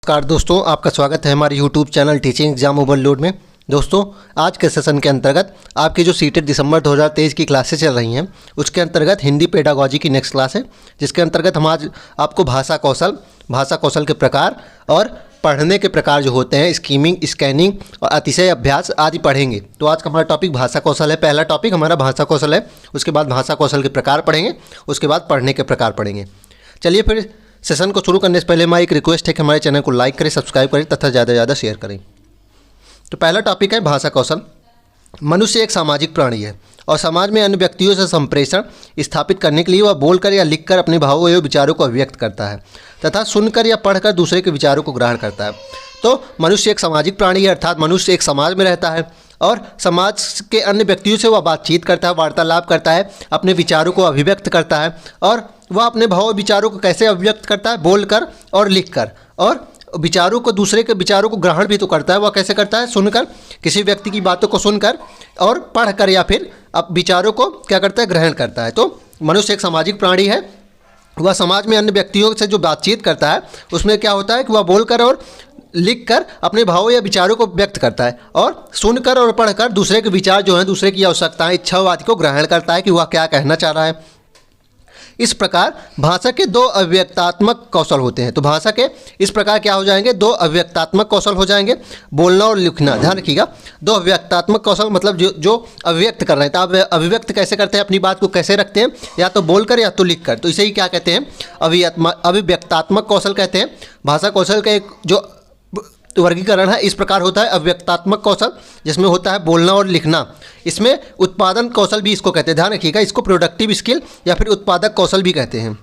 नमस्कार दोस्तों, आपका स्वागत है हमारे YouTube channel teaching exam overload में। दोस्तों, आज के सेशन के अंतर्गत आपकी जो सीटेट दिसंबर 2023 की क्लासेस चल रही हैं, उसके अंतर्गत हिंदी पेडागोजी की नेक्स्ट क्लास है, जिसके अंतर्गत हम आज आपको भाषा कौशल के प्रकार और पढ़ने के प्रकार जो होते हैं, स्कीमिंग, स्कैनिंग और अतिशय अभ्यास आदि पढ़ेंगे। तो आज का हमारा टॉपिक भाषा कौशल है। पहला टॉपिक हमारा भाषा कौशल है, उसके बाद भाषा कौशल के प्रकार पढ़ेंगे, उसके बाद पढ़ने के प्रकार पढ़ेंगे। चलिए फिर सेशन को शुरू करने से पहले हमारी एक रिक्वेस्ट है कि हमारे चैनल को लाइक करें, सब्सक्राइब करें तथा ज़्यादा से ज़्यादा शेयर करें। तो पहला टॉपिक है भाषा कौशल। मनुष्य एक सामाजिक प्राणी है और समाज में अन्य व्यक्तियों से संप्रेषण स्थापित करने के लिए वह बोलकर या लिखकर अपने भावों एवं विचारों को अभिव्यक्त करता है तथा सुनकर या पढ़कर दूसरे के विचारों को ग्रहण करता है। तो मनुष्य एक सामाजिक प्राणी है, अर्थात मनुष्य एक समाज में रहता है और समाज के अन्य व्यक्तियों से वह बातचीत करता है, वार्तालाप करता है, अपने विचारों को अभिव्यक्त करता है। और वह अपने भाव विचारों को कैसे अभिव्यक्त करता है? बोलकर और लिखकर। और विचारों को, दूसरे के विचारों को ग्रहण भी तो करता है। वह कैसे करता है? सुनकर, किसी व्यक्ति की बातों को सुनकर और पढ़कर या फिर अब विचारों को क्या करता है? ग्रहण करता है। तो मनुष्य एक सामाजिक प्राणी है। वह समाज में अन्य व्यक्तियों से जो बातचीत करता है उसमें क्या होता है कि वह बोलकर और लिखकर अपने भावों या विचारों को व्यक्त करता है और सुनकर और पढ़कर दूसरे के विचार जो हैं, दूसरे की आवश्यकताएं, इच्छाओं आदि को ग्रहण करता है कि वह क्या कहना चाह रहा है। इस प्रकार भाषा के दो अव्यक्तात्मक कौशल होते हैं। तो भाषा के इस प्रकार क्या हो जाएंगे? दो अव्यक्तात्मक कौशल हो जाएंगे, बोलना और लिखना। ध्यान रखिएगा, दो अव्यक्तात्मक कौशल मतलब जो अभिव्यक्त कर रहे हैं। तो आप अभिव्यक्त कैसे करते हैं? अपनी बात को कैसे रखते हैं? या तो बोलकर या तो लिखकर। तो इसे ही क्या कहते हैं? अभिव्यक्तात्मक कौशल कहते हैं। भाषा कौशल का एक जो वर्गीकरण है इस प्रकार होता है। अव्यक्तात्मक कौशल जिसमें होता है बोलना और लिखना। इसमें उत्पादन कौशल भी इसको कहते हैं। ध्यान रखिएगा, इसको प्रोडक्टिव स्किल या फिर उत्पादक कौशल भी कहते हैं।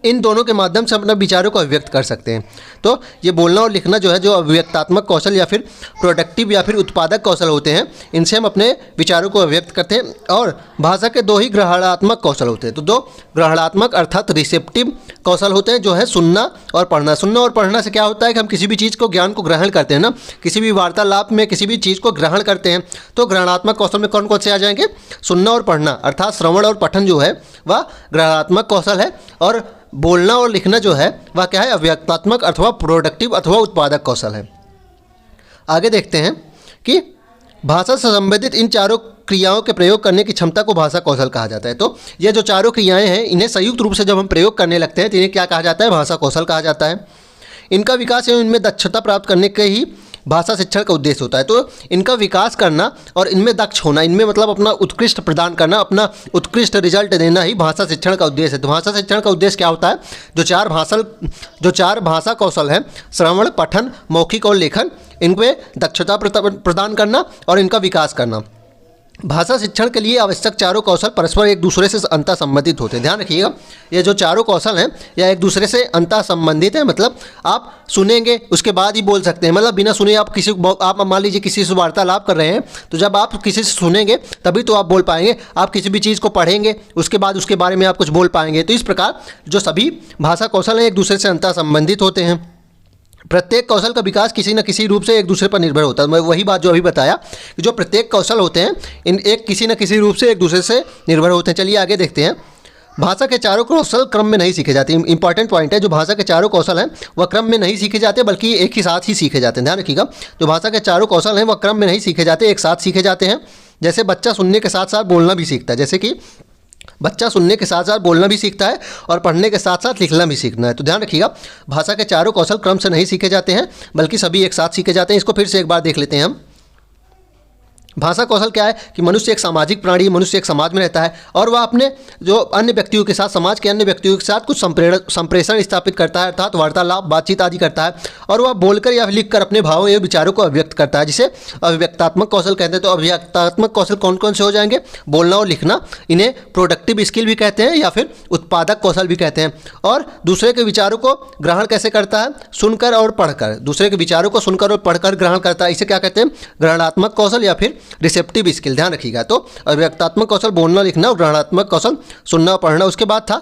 इन दोनों के माध्यम से अपने विचारों को अभिव्यक्त कर सकते हैं। तो ये बोलना और लिखना जो है, जो अभिव्यक्तात्मक कौशल या फिर प्रोडक्टिव या फिर उत्पादक कौशल होते हैं, इनसे हम अपने विचारों को अभिव्यक्त करते हैं। और भाषा के दो ही ग्रहणात्मक कौशल होते हैं। तो दो ग्रहणात्मक अर्थात रिसेप्टिव कौशल होते हैं, जो है सुनना और पढ़ना। सुनना और पढ़ना से क्या होता है कि हम किसी भी चीज़ को, ज्ञान को ग्रहण करते हैं ना, किसी भी वार्तालाप में किसी भी चीज़ को ग्रहण करते हैं। तो ग्रहणात्मक कौशल में कौन कौन से आ जाएंगे? सुनना और पढ़ना, अर्थात श्रवण और पठन जो है वह ग्रहणात्मक कौशल है। और बोलना और लिखना जो है वह क्या है? अव्यक्तात्मक अथवा प्रोडक्टिव अथवा उत्पादक कौशल है। आगे देखते हैं कि भाषा से संबंधित इन चारों क्रियाओं के प्रयोग करने की क्षमता को भाषा कौशल कहा जाता है। तो ये जो चारों क्रियाएं हैं, इन्हें संयुक्त रूप से जब हम प्रयोग करने लगते हैं तो इन्हें क्या कहा जाता है? भाषा कौशल कहा जाता है। इनका विकास एवं इनमें दक्षता प्राप्त करने के ही भाषा शिक्षण का उद्देश्य होता है। तो इनका विकास करना और इनमें दक्ष होना, इनमें मतलब अपना उत्कृष्ट प्रदान करना, अपना उत्कृष्ट रिजल्ट देना ही भाषा शिक्षण का उद्देश्य है। तो भाषा शिक्षण का उद्देश्य क्या होता है? जो चार भाषा कौशल हैं, श्रवण, पठन, मौखिक और लेखन, इनमें दक्षता प्रदान करना और इनका विकास करना। भाषा शिक्षण के लिए आवश्यक चारों कौशल परस्पर एक दूसरे से अंतः संबंधित होते हैं। ध्यान रखिएगा, ये जो चारों कौशल हैं यह एक दूसरे से अंतः संबंधित है। मतलब आप सुनेंगे उसके बाद ही बोल सकते हैं। मतलब बिना सुने आप मान लीजिए किसी से वार्तालाप कर रहे हैं, तो जब आप किसी से सुनेंगे तभी तो आप बोल पाएंगे। आप किसी भी चीज़ को पढ़ेंगे उसके बाद उसके बारे में आप कुछ बोल पाएंगे। तो इस प्रकार जो सभी भाषा कौशल हैं एक दूसरे से अंतः संबंधित होते हैं। प्रत्येक कौशल का विकास किसी न किसी रूप से एक दूसरे पर निर्भर होता है। मैं वही बात जो अभी बताया कि जो प्रत्येक कौशल होते हैं इन एक किसी न किसी रूप से एक दूसरे से निर्भर होते हैं। चलिए आगे देखते हैं। भाषा के चारों कौशल क्रम में नहीं सीखे जाते। इंपॉर्टेंट पॉइंट है, जो भाषा के चारों कौशल हैं वह क्रम में नहीं सीखे जाते, बल्कि एक ही साथ ही सीखे जाते हैं। ध्यान रखिएगा, जो भाषा के चारों कौशल हैं वह क्रम में नहीं सीखे जाते, एक साथ सीखे जाते हैं। जैसे बच्चा सुनने के साथ साथ बोलना भी सीखता है। जैसे कि बच्चा सुनने के साथ साथ बोलना भी सीखता है और पढ़ने के साथ साथ लिखना भी सीखना है। तो ध्यान रखिएगा, भाषा के चारों कौशल क्रम से नहीं सीखे जाते हैं, बल्कि सभी एक साथ सीखे जाते हैं। इसको फिर से एक बार देख लेते हैं हम। भाषा कौशल क्या है कि मनुष्य एक सामाजिक प्राणी, मनुष्य एक समाज में रहता है और वह अपने जो अन्य व्यक्तियों के साथ, समाज के अन्य व्यक्तियों के साथ कुछ संप्रेषण स्थापित करता है, अर्थात वार्तालाप, बातचीत आदि करता है। और वह बोलकर या लिखकर अपने भावों एवं विचारों को अभिव्यक्त करता है, जिसे अभिव्यक्तात्मक कौशल कहते हैं। तो अभिव्यक्तात्मक कौशल कौन कौन से हो जाएंगे? बोलना और लिखना, इन्हें प्रोडक्टिव स्किल भी कहते हैं या फिर उत्पादक कौशल भी कहते हैं। और दूसरे के विचारों को ग्रहण कैसे करता है? सुनकर और पढ़कर। दूसरे के विचारों को सुनकर और पढ़कर ग्रहण करता है। इसे क्या कहते हैं? ग्रहणात्मक कौशल या फिर रिसेप्टिव स्किल। ध्यान रखिएगा, तो अव्यक्तात्मक कौशल बोलना लिखना और ग्रहणात्मक कौशल सुनना पढ़ना। उसके बाद था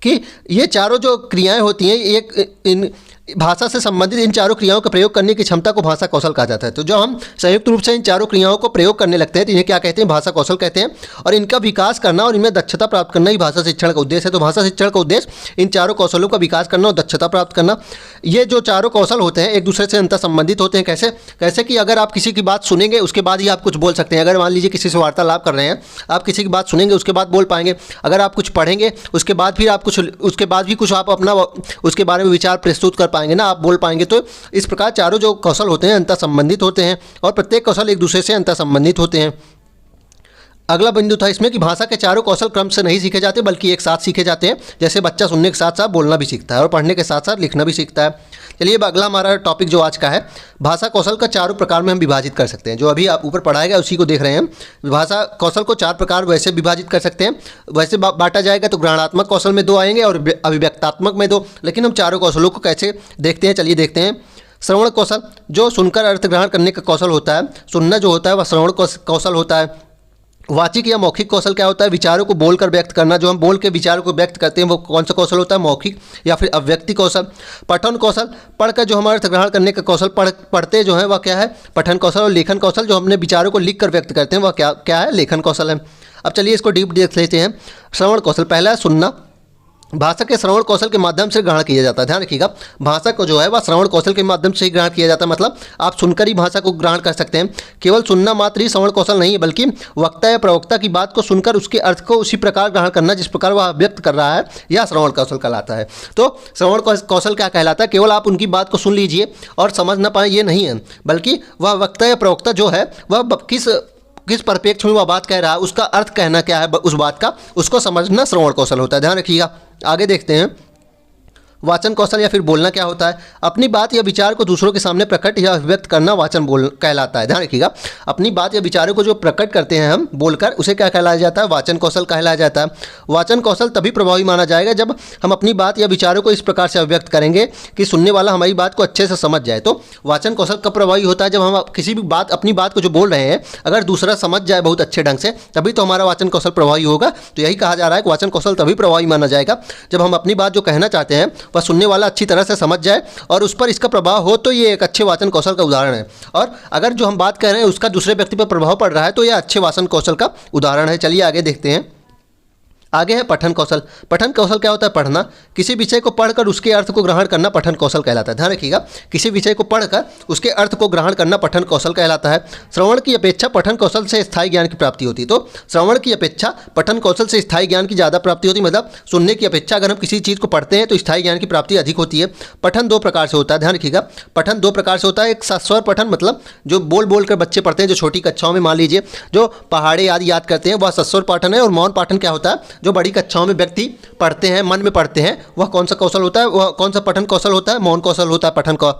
कि ये चारों जो क्रियाएं होती हैं भाषा से संबंधित इन चारों क्रियाओं का प्रयोग करने की क्षमता को भाषा कौशल कहा जाता है। तो जो हम संयुक्त रूप से इन चारों क्रियाओं को प्रयोग करने लगते हैं तो इन्हें क्या कहते हैं, भाषा कौशल कहते हैं। और इनका विकास करना और इनमें दक्षता प्राप्त करना ही भाषा शिक्षण का उद्देश्य है। तो भाषा शिक्षण का उद्देश्य इन चारों कौशलों का विकास करना और दक्षता प्राप्त करना। ये जो चारों कौशल होते हैं एक दूसरे से अंतर संबंधित होते हैं। कैसे कैसे कि अगर आप किसी की बात सुनेंगे उसके बाद ही आप कुछ बोल सकते हैं। अगर मान लीजिए किसी से वार्तालाप कर रहे हैं, आप किसी की बात सुनेंगे उसके बाद बोल पाएंगे। अगर आप कुछ पढ़ेंगे उसके बाद फिर आप कुछ उसके बाद भी कुछ आप अपना उसके बारे में विचार प्रस्तुत कर पाएंगे ना, आप बोल पाएंगे। तो इस प्रकार चारों जो कौशल होते हैं अंतर संबंधित होते हैं और प्रत्येक कौशल एक दूसरे से अंतर संबंधित होते हैं। अगला बिंदु था इसमें कि भाषा के चारों कौशल क्रम से नहीं सीखे जाते बल्कि एक साथ सीखे जाते हैं। जैसे बच्चा सुनने के साथ साथ बोलना भी सीखता है और पढ़ने के साथ साथ लिखना भी सीखता है। चलिए अब अगला हमारा टॉपिक जो आज का है, भाषा कौशल का चारों प्रकार में हम विभाजित कर सकते हैं। जो अभी आप ऊपर पढ़ाया गया उसी को देख रहे हैं। भाषा कौशल को चार प्रकार वैसे विभाजित कर सकते हैं, वैसे बांटा जाएगा तो ग्रहणात्मक कौशल में 2 आएंगे और अभिव्यक्तात्मक में 2। लेकिन हम चारों कौशलों को कैसे देखते हैं, चलिए देखते हैं। श्रवण कौशल जो सुनकर अर्थ ग्रहण करने का कौशल होता है, सुनना जो होता है वह श्रवण कौशल होता है। वाचिक या मौखिक कौशल क्या होता है, विचारों को बोलकर व्यक्त करना। जो हम बोल के विचारों को व्यक्त करते हैं वो कौन सा कौशल होता है, मौखिक या फिर अव्यक्ति कौशल। पठन कौशल पढ़कर जो हमारा अर्थ ग्रहण करने का कौशल, पढ़ते जो है वह क्या है, पठन कौशल। और लेखन कौशल जो हमने विचारों को लिख कर व्यक्त करते हैं वह क्या है, लेखन कौशल है। अब चलिए इसको डीप देख लेते हैं। श्रवण कौशल पहला है सुनना। भाषा के श्रवण कौशल के माध्यम से ग्रहण किया जाता है। ध्यान रखिएगा, भाषा को जो है वह श्रवण कौशल के माध्यम से ही ग्रहण किया जाता है। मतलब आप सुनकर ही भाषा को ग्रहण कर सकते हैं। केवल सुनना मात्र ही श्रवण कौशल नहीं है बल्कि वक्ता या प्रवक्ता की बात को सुनकर उसके अर्थ को उसी प्रकार ग्रहण करना जिस प्रकार वह व्यक्त कर रहा है, यह श्रवण कौशल कहलाता है। तो श्रवण कौशल क्या कहलाता है, केवल आप उनकी बात को सुन लीजिए और समझ ना पाए ये नहीं है, बल्कि वह वक्ता या प्रवक्ता जो है वह किस परिप्रेक्ष्य में वह बात कह रहा है, उसका अर्थ कहना क्या है उस बात का, उसको समझना श्रवण कौशल होता है। ध्यान रखिएगा। आगे देखते हैं वाचन कौशल या फिर बोलना क्या होता है। अपनी बात या विचार को दूसरों के सामने प्रकट या अभिव्यक्त करना वाचन बोल कहलाता है। ध्यान रखिएगा, अपनी बात या विचारों को जो प्रकट करते हैं हम बोलकर, उसे क्या कहलाया जाता है, वाचन कौशल कहलाया जाता है। वाचन कौशल तभी प्रभावी माना जाएगा जब हम अपनी बात या विचारों को इस प्रकार से अभिव्यक्त करेंगे कि सुनने वाला हमारी बात को अच्छे से समझ जाए। तो वाचन कौशल कब प्रभावी होता है, जब हम किसी भी बात, अपनी बात को जो बोल रहे हैं अगर दूसरा समझ जाए बहुत अच्छे ढंग से, तभी तो हमारा वाचन कौशल प्रभावी होगा। तो यही कहा जा रहा है कि वाचन कौशल तभी प्रभावी माना जाएगा जब हम अपनी बात जो कहना चाहते हैं वह सुनने वाला अच्छी तरह से समझ जाए और उस पर इसका प्रभाव हो, तो ये एक अच्छे वाचन कौशल का उदाहरण है। और अगर जो हम बात कर रहे हैं उसका दूसरे व्यक्ति पर प्रभाव पड़ रहा है तो यह अच्छे वाचन कौशल का उदाहरण है। चलिए आगे देखते हैं। आगे है पठन कौशल। पठन कौशल क्या होता है, पढ़ना। किसी विषय को पढ़कर उसके अर्थ को ग्रहण करना पठन कौशल कहलाता है। ध्यान रखिएगा, किसी विषय को पढ़कर उसके अर्थ को ग्रहण करना पठन कौशल कहलाता है। श्रवण की अपेक्षा पठन कौशल से स्थायी ज्ञान की प्राप्ति होती है। तो श्रवण की अपेक्षा पठन कौशल से स्थायी ज्ञान की ज़्यादा प्राप्ति होती है। मतलब सुनने की अपेक्षा अगर हम किसी चीज़ को पढ़ते हैं तो स्थायी ज्ञान की प्राप्ति अधिक होती है। पठन 2 प्रकार से होता है। ध्यान रखिएगा, पठन 2 प्रकार से होता है। एक सस्वर पठन, मतलब जो बोल कर बच्चे पढ़ते हैं, जो छोटी कक्षाओं में मान लीजिए जो पहाड़े आदि याद करते हैं, वह सस्वर पठन है। और मौन पाठन क्या होता है, जो बड़ी कक्षाओं में व्यक्ति पढ़ते हैं, मन में पढ़ते हैं, वह कौन सा कौशल होता है, वह कौन सा पठन कौशल होता है, मौन कौशल होता है पठन का।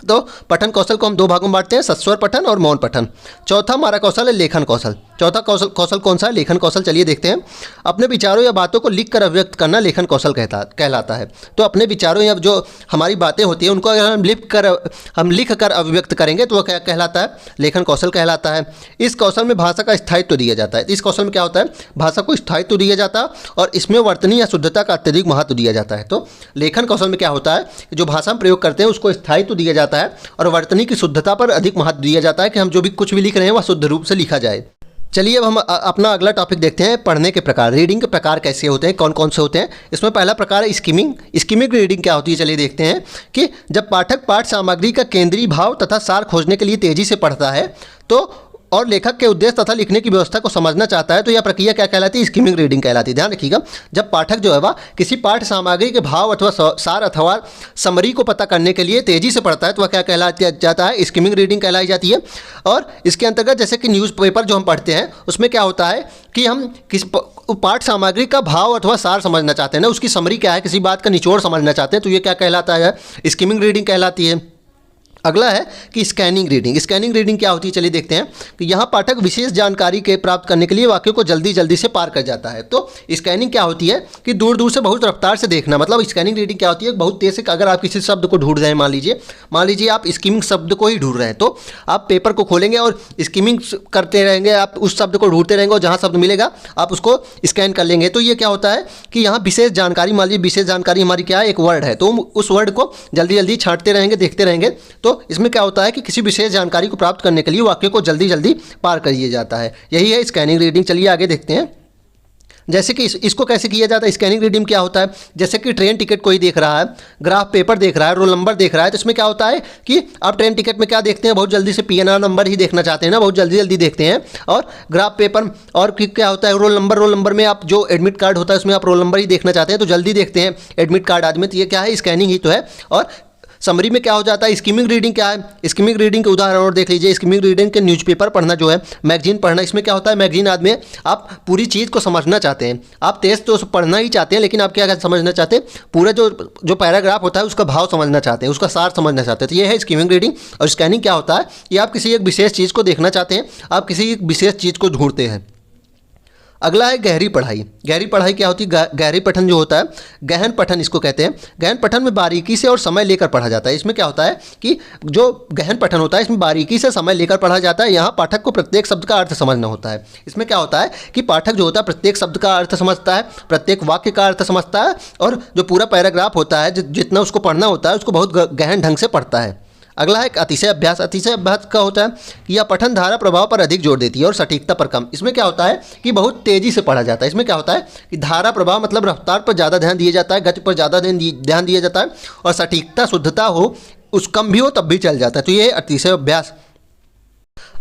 तो पठन कौशल को हम 2 भागों में बांटते हैं, सस्वर पठन और मौन पठन। चौथा हमारा कौशल है लेखन कौशल। चौथा कौशल कौन सा है, लेखन कौशल। चलिए देखते हैं। अपने विचारों या बातों को लिख कर अभिव्यक्त करना लेखन कौशल कहलाता है। तो अपने विचारों या जो हमारी बातें होती हैं उनको अगर हम लिख कर अभिव्यक्त करेंगे तो वह क्या कहलाता है, लेखन कौशल कहलाता है। इस कौशल में भाषा का स्थायित्व दिया जाता है। इस कौशल में क्या होता है, भाषा को स्थायित्व दिया जाता है और इसमें वर्तनी या शुद्धता का अत्यधिक महत्व दिया जाता है। तो लेखन कौशल में क्या होता है, जो भाषा में प्रयोग करते हैं उसको स्थायित्व दिया जाता है और वर्तनी की शुद्धता पर अधिक महत्व दिया जाता है कि हम जो भी कुछ भी लिख रहे हैं वह शुद्ध रूप से लिखा जाए। चलिए अब हम अपना अगला टॉपिक देखते हैं, पढ़ने के प्रकार। रीडिंग के प्रकार कैसे होते हैं, कौन कौन से होते हैं। इसमें पहला प्रकार है स्किमिंग। स्किमिंग रीडिंग क्या होती है, चलिए देखते हैं कि जब पाठक पाठ सामग्री का केंद्रीय भाव तथा सार खोजने के लिए तेजी से पढ़ता है तो और लेखक के उद्देश्य तथा लिखने की व्यवस्था को समझना चाहता है तो यह प्रक्रिया क्या कहलाती है, स्किमिंग रीडिंग कहलाती है। ध्यान रखिएगा, जब पाठक जो है वह किसी पाठ सामग्री के भाव अथवा सार अथवा समरी को पता करने के लिए तेजी से पढ़ता है तो वह क्या कहलाया जाता है, स्किमिंग रीडिंग कहलाई जाती है। और इसके अंतर्गत जैसे कि न्यूज़पेपर जो हम पढ़ते हैं उसमें क्या होता है कि हम किस पाठ सामग्री का भाव अथवा सार समझना चाहते हैं ना, उसकी समरी क्या है, किसी बात का निचोड़ समझना चाहते हैं तो ये क्या कहलाता है, स्किमिंग रीडिंग कहलाती है। अगला है कि स्कैनिंग रीडिंग। स्कैनिंग रीडिंग क्या होती है, चलिए देखते हैं कि यहाँ पाठक विशेष जानकारी के प्राप्त करने के लिए वाक्यों को जल्दी जल्दी से पार कर जाता है। तो स्कैनिंग क्या होती है कि दूर दूर से बहुत रफ्तार से देखना, मतलब स्कैनिंग रीडिंग क्या होती है, बहुत तेज से अगर आप किसी शब्द को ढूंढ रहे हैं, मान लीजिए आप स्किमिंग शब्द को ही ढूंढ रहे हैं, तो आप पेपर को खोलेंगे और स्किमिंग करते रहेंगे, आप उस शब्द को ढूंढते रहेंगे और जहाँ शब्द मिलेगा आप उसको स्कैन कर लेंगे। तो ये क्या होता है कि यहाँ विशेष जानकारी, मान लीजिए विशेष जानकारी हमारी क्या है, एक वर्ड है, तो उस वर्ड को जल्दी जल्दी छांटते रहेंगे, देखते रहेंगे। तो इसमें क्या होता है कि किसी विशेष जानकारी को प्राप्त करने के लिए वाक्य को जल्दी जल्दी पार कर दिया जाता है। यही है स्कैनिंग रीडिंग। चलिए आगे देखते हैं, जैसे कि इसको कैसे किया जाता है। स्कैनिंग रीडिंग क्या होता है, जैसे कि ट्रेन टिकट कोई देख रहा है, ग्राफ पेपर देख रहा है, रोल नंबर देख रहा है, तो इसमें क्या होता है कि आप ट्रेन टिकट में क्या देखते हैं, बहुत जल्दी से पीएनआर नंबर ही देखना चाहते हैं ना, बहुत जल्दी जल्दी देखते हैं। और ग्राफ पेपर और क्या होता है, रोल नंबर में आप जो एडमिट कार्ड होता है उसमें आप रोल नंबर ही देखना चाहते हैं, तो जल्दी देखते हैं एडमिट कार्ड आदमी। तो ये क्या है, स्कैनिंग ही तो है। और समरी में क्या हो जाता है, स्किमिंग रीडिंग क्या है, स्किमिंग रीडिंग के उदाहरण और देख लीजिए। स्किमिंग रीडिंग के न्यूज़पेपर पढ़ना जो है, मैगजीन पढ़ना, इसमें क्या होता है, मैगजीन आदमी आप पूरी चीज़ को समझना चाहते हैं, आप तेज तो पढ़ना ही चाहते हैं, लेकिन आप क्या समझना चाहते हैं, पूरा जो पैराग्राफ होता है उसका भाव समझना चाहते हैं, उसका सार समझना चाहते हैं। तो ये है स्किमिंग रीडिंग। और स्कैनिंग क्या होता है कि आप किसी एक विशेष चीज़ को देखना चाहते हैं, आप किसी एक विशेष चीज़ को ढूंढते हैं। अगला है गहरी पढ़ाई। गहरी पढ़ाई क्या होती है, गहरी पठन जो होता है, गहन पठन इसको कहते हैं। गहन पठन में बारीकी से और समय लेकर पढ़ा जाता है। इसमें क्या होता है कि जो गहन पठन होता है इसमें बारीकी से समय लेकर पढ़ा जाता है। यहाँ पाठक को प्रत्येक शब्द का अर्थ समझना होता है। इसमें क्या होता है कि पाठक जो होता है प्रत्येक शब्द का अर्थ समझता है, प्रत्येक वाक्य का अर्थ समझता है, और जो पूरा पैराग्राफ होता है जितना उसको पढ़ना होता है उसको बहुत गहन ढंग से पढ़ता है। अगला है अतिशय अभ्यास। अतिशय अभ्यास का होता है कि यह पठन धारा प्रभाव पर अधिक जोर देती है और सटीकता पर कम। इसमें क्या होता है कि बहुत तेज़ी से पढ़ा जाता है। इसमें क्या होता है कि धारा प्रभाव मतलब रफ्तार पर ज़्यादा ध्यान दिया जाता है, गति पर ज़्यादा ध्यान दिया जाता है, और सटीकता शुद्धता हो उस कम भी हो तब भी चल जाता है। तो ये है अतिशय अभ्यास।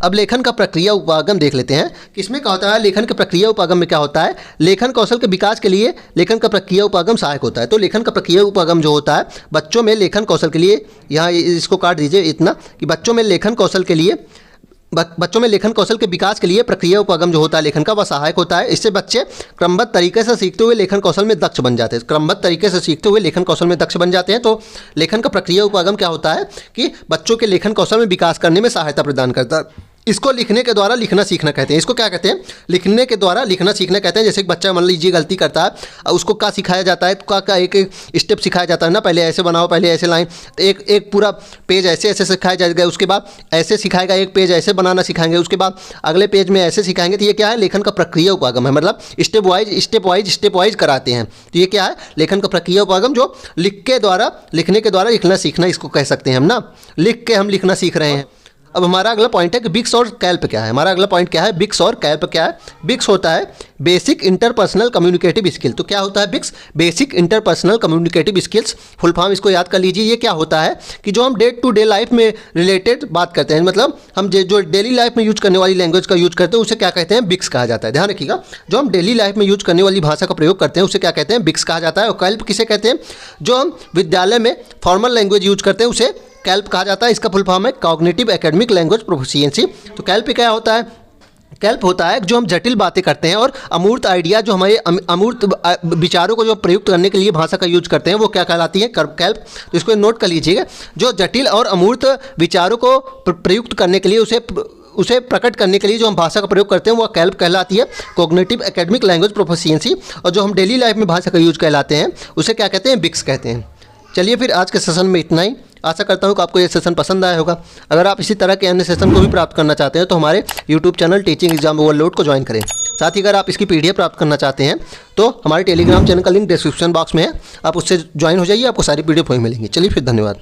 अब लेखन का प्रक्रिया उपागम देख लेते हैं कि इसमें क्या होता है। लेखन के प्रक्रिया उपागम में क्या होता है, लेखन कौशल के विकास के लिए लेखन का प्रक्रिया उपागम सहायक होता है। तो लेखन का प्रक्रिया उपागम जो होता है बच्चों में लेखन कौशल के लिए, यहाँ इसको काट दीजिए इतना, कि बच्चों में लेखन कौशल के विकास के लिए प्रक्रिया उपागम जो होता है लेखन का वह सहायक होता है। इससे बच्चे क्रमबद्ध तरीके से सीखते हुए लेखन कौशल में दक्ष बन जाते हैं। क्रमबद्ध तरीके से सीखते हुए लेखन कौशल में दक्ष बन जाते हैं। तो लेखन का प्रक्रिया उपागम क्या होता है कि बच्चों के लेखन कौशल में विकास करने में सहायता प्रदान करता है। इसको लिखने के द्वारा लिखना सीखना कहते हैं। इसको क्या कहते हैं, लिखने के द्वारा लिखना सीखना कहते हैं। जैसे एक बच्चा मान लीजिए गलती करता है, उसको क्या सिखाया जाता है, तो क्या एक स्टेप सिखाया जाता है ना, पहले ऐसे बनाओ, पहले ऐसे लाइन, एक पूरा पेज ऐसे ऐसे सिखाया जाएगा, उसके बाद ऐसे सिखाएगा, एक पेज ऐसे बनाना सिखाएंगे, उसके बाद अगले पेज में ऐसे सिखाएंगे। तो ये क्या है, लेखन का प्रक्रिया उपागम है, मतलब स्टेप वाइज कराते हैं। तो ये क्या है, लेखन का प्रक्रिया उपागम जो लिखने के द्वारा लिखना सीखना इसको कह सकते हैं हम ना, लिख के हम लिखना सीख रहे हैं। अब हमारा अगला पॉइंट है कि बिक्स और कैल्प क्या है। हमारा अगला पॉइंट क्या है, बिक्स और कैल्प क्या है। बिक्स होता है बेसिक इंटरपर्सनल कम्युनिकेटिव स्किल। तो क्या होता है BICS, basic interpersonal communicative skills. Full form इसको याद कर लीजिए। ये क्या होता है कि जो हम डे टू डे लाइफ में रिलेटेड बात करते हैं, मतलब हम जो डेली लाइफ में यूज करने वाली लैंग्वेज का यूज करते हैं उसे क्या कहते हैं, बिक्स कहा जाता है। ध्यान रखिएगा, जो हम डेली लाइफ में यूज करने वाली भाषा का प्रयोग करते हैं उसे क्या कहते हैं, बिक्स कहा जाता है। और कैल्प किसे कहते हैं, जो हम विद्यालय में फॉर्मल लैंग्वेज यूज करते हैं उसे कैल्प कहा जाता है। इसका फुल फॉर्म है कॉग्निटिव एकेडमिक लैंग्वेज प्रोफिशिएंसी। तो कैल्प क्या होता है, कैल्प होता है जो हम जटिल बातें करते हैं और अमूर्त आइडिया, जो हमारे अमूर्त विचारों को जो प्रयुक्त करने के लिए भाषा का यूज करते हैं वो क्या कहलाती है, कैल्प। तो इसको नोट कर लीजिएगा, जो जटिल और अमूर्त विचारों को प्रयुक्त करने के लिए उसे प्रकट करने के लिए जो हम भाषा का प्रयोग करते हैं वो कैल्प कहलाती है, कॉग्निटिव एकेडमिक लैंग्वेज प्रोफिशिएंसी। और जो हम डेली लाइफ में भाषा का यूज कहलाते हैं उसे क्या कहते हैं, बिक्स कहते हैं। चलिए फिर आज के सेशन में इतना ही। आशा करता हूँ कि आपको ये सेशन पसंद आया होगा। अगर आप इसी तरह के अन्य सेशन को भी प्राप्त करना चाहते हैं तो हमारे YouTube channel teaching exam overload को ज्वाइन करें। साथ ही अगर आप इसकी PDF प्राप्त करना चाहते हैं तो हमारे टेलीग्राम चैनल का लिंक डिस्क्रिप्शन बॉक्स में है, आप उससे ज्वाइन हो जाइए, आपको सारी PDF वहीं मिलेंगी। चलिए फिर, धन्यवाद।